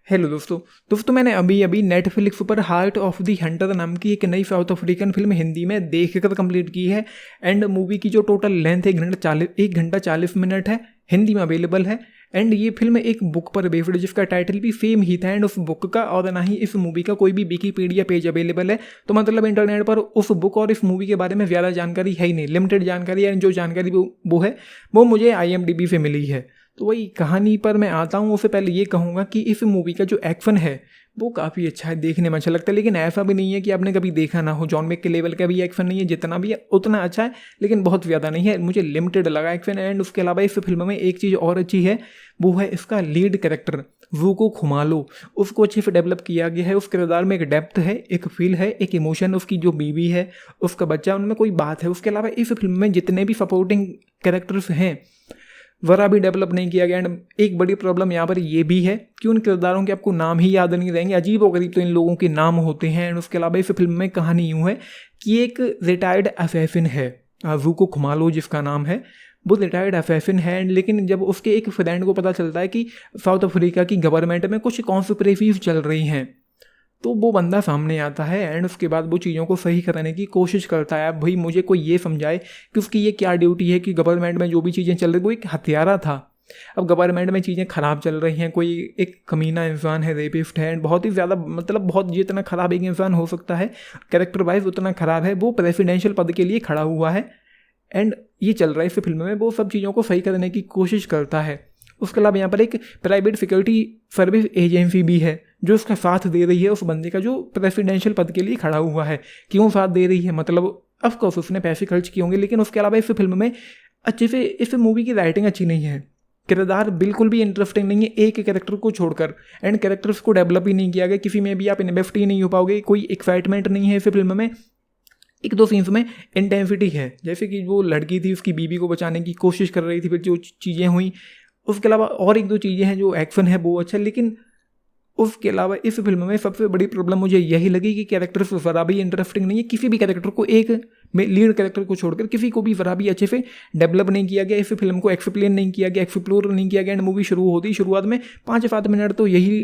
Hello दोस्तों मैंने अभी अभी नेटफ्लिक्स पर हार्ट ऑफ द हंटर नाम की एक नई साउथ अफ्रीकन फिल्म हिंदी में देखकर कंप्लीट की है। एंड मूवी की जो टोटल लेंथ है 1 घंटा 40 मिनट है, हिंदी में अवेलेबल है। एंड ये फिल्म एक बुक पर बेस्ड है जिसका टाइटल भी सेम ही था। एंड उस बुक का और ना ही इस मूवी का कोई भी विकिपीडिया पेज अवेलेबल है। तो मतलब इंटरनेट पर उस बुक और इस मूवी के बारे में ज़्यादा जानकारी है ही नहीं, लिमिटेड जानकारी है। जो जानकारी वो है वो मुझे IMDb से मिली है। तो वही कहानी पर मैं आता हूँ। उससे पहले ये कहूँगा कि इस मूवी का जो एक्शन है वो काफ़ी अच्छा है, देखने में अच्छा लगता है। लेकिन ऐसा भी नहीं है कि आपने कभी देखा ना हो। जॉन विक के लेवल का भी एक्शन नहीं है, जितना भी है उतना अच्छा है, लेकिन बहुत ज़्यादा नहीं है। मुझे लिमिटेड लगा एक्शन। एंड उसके अलावा इस फिल्म में एक चीज़ और अच्छी है, वो है इसका लीड कैरेक्टर वूको खुमालो। उसको अच्छे से डेवलप किया गया है। उस किरदार में एक डेप्थ है, एक फील है, एक इमोशन। उसकी जो बीवी है, उसका बच्चा, उनमें कोई बात है। उसके अलावा इस फिल्म में जितने भी सपोर्टिंग कैरेक्टर्स हैं वरा भी डेवलप नहीं किया गया। एंड एक बड़ी प्रॉब्लम यहाँ पर ये भी है कि उन किरदारों के आपको नाम ही याद नहीं रहेंगे। अजीब व गरीब तो इन लोगों के नाम होते हैं। एंड उसके अलावा इस फिल्म में कहानी यूँ है कि एक रिटायर्ड असैसिन है, वूको खुमालो जिसका नाम है, वो रिटायर्ड असैसिन है। लेकिन जब उसके एक फ्रेंड को पता चलता है कि साउथ अफ्रीका की गवर्नमेंट में कुछ कॉन्स्पिरेसीज चल रही हैं, तो वो बंदा सामने आता है। एंड उसके बाद वो चीज़ों को सही करने की कोशिश करता है। अब भाई मुझे कोई ये समझाए कि उसकी ये क्या ड्यूटी है कि गवर्नमेंट में जो भी चीज़ें चल रही, वो एक हत्यारा था। अब गवर्नमेंट में चीज़ें ख़राब चल रही हैं, कोई एक कमीना इंसान है, रेपिस्ट है, बहुत ही ज़्यादा, मतलब बहुत जितना ख़राब एक इंसान हो सकता है कैरेक्टर वाइज उतना ख़राब है। वो प्रेसिडेंशियल पद के लिए खड़ा हुआ है। एंड ये चल रहा है इस फिल्म में। वो सब चीज़ों को सही करने की कोशिश करता है। उसके अलावा यहाँ पर एक प्राइवेट सिक्योरिटी सर्विस एजेंसी भी है जो उसका साथ दे रही है उस बंदे का जो प्रेसिडेंशियल पद के लिए खड़ा हुआ है। क्यों साथ दे रही है, मतलब ऑफकोर्स उसने पैसे खर्च किए होंगे। लेकिन उसके अलावा इस फिल्म में अच्छे से, इस मूवी की राइटिंग अच्छी नहीं है, किरदार बिल्कुल भी इंटरेस्टिंग नहीं है एक कैरेक्टर को छोड़कर। एंड कैरेक्टर्स को डेवलप ही नहीं किया गया, किसी में भी आप इन्वेस्ट ही नहीं हो पाओगे। कोई एक्साइटमेंट नहीं है इस फिल्म में। एक दो सीन्स में इंटेंसिटी है, जैसे कि वो लड़की थी उसकी बीवी को बचाने की कोशिश कर रही थी, फिर जो चीज़ें हुई। उसके अलावा और एक दो चीज़ें हैं, जो एक्शन है वो अच्छा। लेकिन उसके अलावा इस फिल्म में सबसे बड़ी प्रॉब्लम मुझे यही लगी कि कैरेक्टर्स ज़रा भी इंटरेस्टिंग नहीं है। किसी भी कैरेक्टर को, एक लीड कैरेक्टर को छोड़कर किसी को भी ज़रा भी अच्छे से डेवलप नहीं किया गया। इस फिल्म को एक्सप्लेन नहीं किया गया, एक्सप्लोर नहीं किया गया। एंड मूवी शुरुआत में 5-7 मिनट तो यही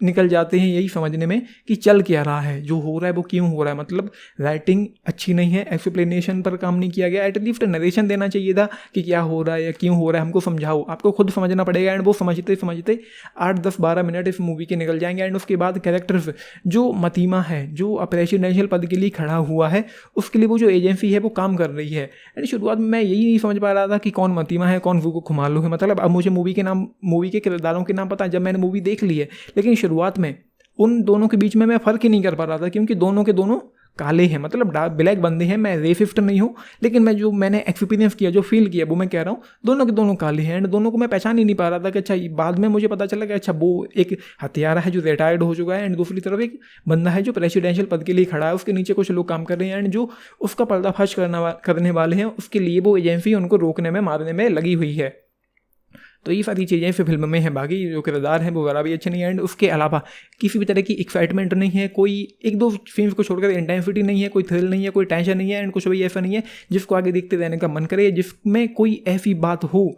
निकल जाते हैं यही समझने में कि चल क्या रहा है, जो हो रहा है वो क्यों हो रहा है। मतलब राइटिंग अच्छी नहीं है, एक्सप्लेनेशन पर काम नहीं किया गया। एटलीस्ट नरेशन देना चाहिए था कि क्या हो रहा है या क्यों हो रहा है, हमको समझाओ, आपको खुद समझना पड़ेगा। एंड वो समझते समझते 8-10-12 मिनट इस मूवी के निकल जाएंगे। एंड उसके बाद कैरेक्टर्स, जो मतीमा है, जो प्रेसिडेंशियल पद के लिए खड़ा हुआ है, उसके लिए वो जो एजेंसी है वो काम कर रही है। एंड शुरुआत में मैं यही नहीं समझ पा रहा था कि कौन मतीमा है, कौन वूको खुमालो है। मतलब अब मुझे मूवी के किरदारों के नाम पता है जब मैंने मूवी देख ली है। लेकिन शुरुआत में उन दोनों के बीच में मैं फ़र्क ही नहीं कर पा रहा था, क्योंकि दोनों के दोनों काले हैं, मतलब ब्लैक बंदे हैं। मैं रेसिस्ट नहीं हूँ, लेकिन मैंने एक्सपीरियंस किया, जो फील किया, वो मैं कह रहा हूँ, दोनों के दोनों काले हैं। एंड दोनों को मैं पहचान ही नहीं पा रहा था कि अच्छा, बाद में मुझे पता चला कि अच्छा वो एक हत्यारा है जो रिटायर्ड हो चुका है। एंड दूसरी तरफ एक बंदा है जो प्रेसिडेंशियल पद के लिए खड़ा है, उसके नीचे कुछ लोग काम कर रहे हैं। एंड जो उसका पर्दाफाश करने वाले हैं, उसके लिए वो एजेंसी उनको रोकने में, मारने में लगी हुई है। तो ये सारी चीज़ें फिर फिल्म में हैं। बाकी जो किरदार हैं वो ज़रा भी अच्छे नहीं है। एंड उसके अलावा किसी भी तरह की एक्साइटमेंट नहीं है, कोई एक दो फिल्म को छोड़कर इंटेंसिटी नहीं है, कोई थ्रिल नहीं है, कोई टेंशन नहीं है। एंड कुछ भी ऐसा नहीं है जिसको आगे देखते रहने का मन करे, जिसमें कोई ऐसी बात हो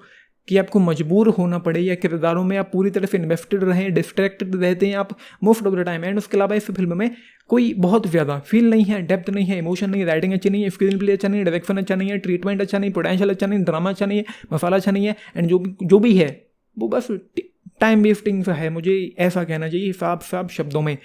कि आपको मजबूर होना पड़े, या किरदारों में आप पूरी तरह से इन्वेस्टेड रहें, डिस्ट्रैक्टेड रहते हैं आप most of the time. And उसके अलावा इस फिल्म में कोई बहुत ज़्यादा फील नहीं है, डेप्थ नहीं है, इमोशन नहीं है, राइटिंग अच्छी नहीं है, स्क्रीन प्ले अच्छा नहीं है, डायरेक्शन अच्छा नहीं है, ट्रीटमेंट अच्छा नहीं, पोटेंशियल अच्छा नहीं, ड्रामा अच्छा नहीं है, मसाला अच्छा नहीं है। एंड जो भी है वो बस टाइम वेस्टिंग सा है। मुझे ऐसा कहना चाहिए साफ शब्दों में,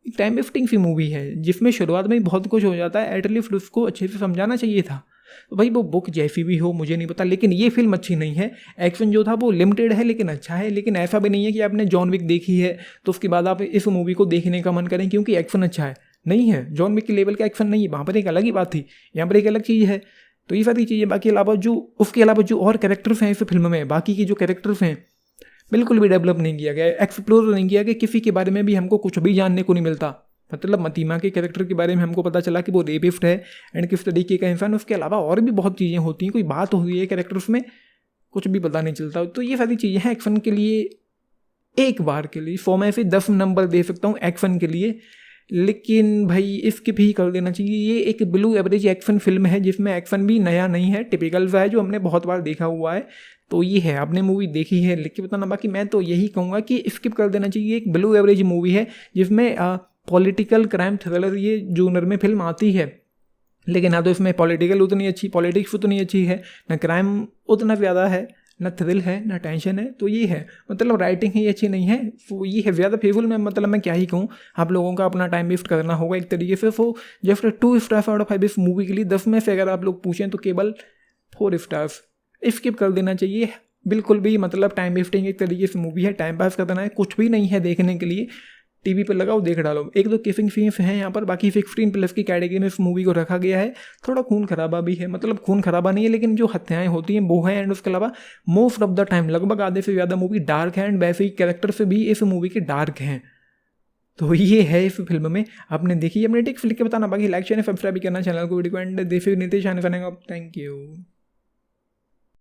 टाइम वेस्टिंग सी मूवी है जिसमें शुरुआत में बहुत कुछ हो जाता है। एटलीस्ट उसको अच्छे से समझाना चाहिए था। तो भाई वो बुक जैसी भी हो मुझे नहीं पता, लेकिन ये फिल्म अच्छी नहीं है। एक्शन जो था वो लिमिटेड है लेकिन अच्छा है। लेकिन ऐसा भी नहीं है कि आपने जॉन विक देखी है तो उसके बाद आप इस मूवी को देखने का मन करें क्योंकि एक्शन अच्छा है। नहीं है, जॉन विक के लेवल का एक्शन नहीं है, वहाँ पर एक अलग ही बात थी, यहाँ पर एक अलग चीज़ है। तो ये सारी चीज़ें, बाकी उसके अलावा जो और कैरेक्टर्स हैं इस फिल्म में, बाकी की जो कैरेक्टर्स हैं बिल्कुल भी डेवलप नहीं किया गया, एक्सप्लोर नहीं किया गया। किसी के बारे में भी हमको कुछ भी जानने को नहीं मिलता। मतलब मतीमा के कैरेक्टर के बारे में हमको पता चला कि वो रेपिस्ट है एंड किस तरीके का इंसान। उसके अलावा और भी बहुत चीज़ें होती हैं, कोई बात होती है कैरेक्टर्स में, कुछ भी पता नहीं चलता। तो ये सारी चीज़ें हैं। एक्शन के लिए एक बार के लिए 100 में से 10 नंबर दे सकता हूँ एक्शन के लिए। लेकिन भाई स्किप ही कर देना चाहिए। ये एक बिलो एवरेज एक्शन फिल्म है जिसमें एक्शन भी नया नहीं है, टिपिकल सा है जो हमने बहुत बार देखा हुआ है। तो ये है, आपने मूवी देखी है लिख के बताना। बाकी मैं तो यही कहूँगा कि स्किप कर देना चाहिए। एक बिलो एवरेज मूवी है जिसमें पॉलिटिकल क्राइम थ्रिलर ये जूनर में फिल्म आती है, लेकिन ना तो इसमें पॉलिटिक्स उतनी अच्छी है, ना क्राइम उतना ज़्यादा है, ना थ्रिल है, ना टेंशन है। तो ये है, मतलब राइटिंग ही अच्छी नहीं है। वो ये है ज़्यादा फेवल में, मतलब मैं क्या ही कहूँ, आप लोगों का अपना टाइम वेस्ट करना होगा एक तरीके से। वो जस्ट 2 स्टार्स आउट ऑफ 5 इस मूवी के लिए 10 में से अगर आप लोग पूछें तो केवल 4 स्टार्स। स्किप कर देना चाहिए बिल्कुल भी, मतलब टाइम वेस्टिंग एक तरीके से मूवी है, टाइम पास करना है, कुछ भी नहीं है देखने के लिए। टीवी पर लगाओ, देख डालो। एक दो किसिंग सीन्स हैं यहाँ पर, बाकी 16+ की कैटेगरी में इस मूवी को रखा गया है। थोड़ा खून खराबा भी है, मतलब खून खराबा नहीं है लेकिन जो हत्याएं होती हैं वो हैं। एंड उसके अलावा मोस्ट ऑफ द टाइम लगभग आधे से ज़्यादा मूवी डार्क है, एंड वैसे ही कैरेक्टर से भी इस मूवी के डार्क हैं। तो ये है इस फिल्म में। आपने देखी, अपने टिक्स लिख के बताना। बाकी लाइक शेयर सब्सक्राइब भी करना चैनल को, वीडियो को। एंड देश नीति शान। Thank you.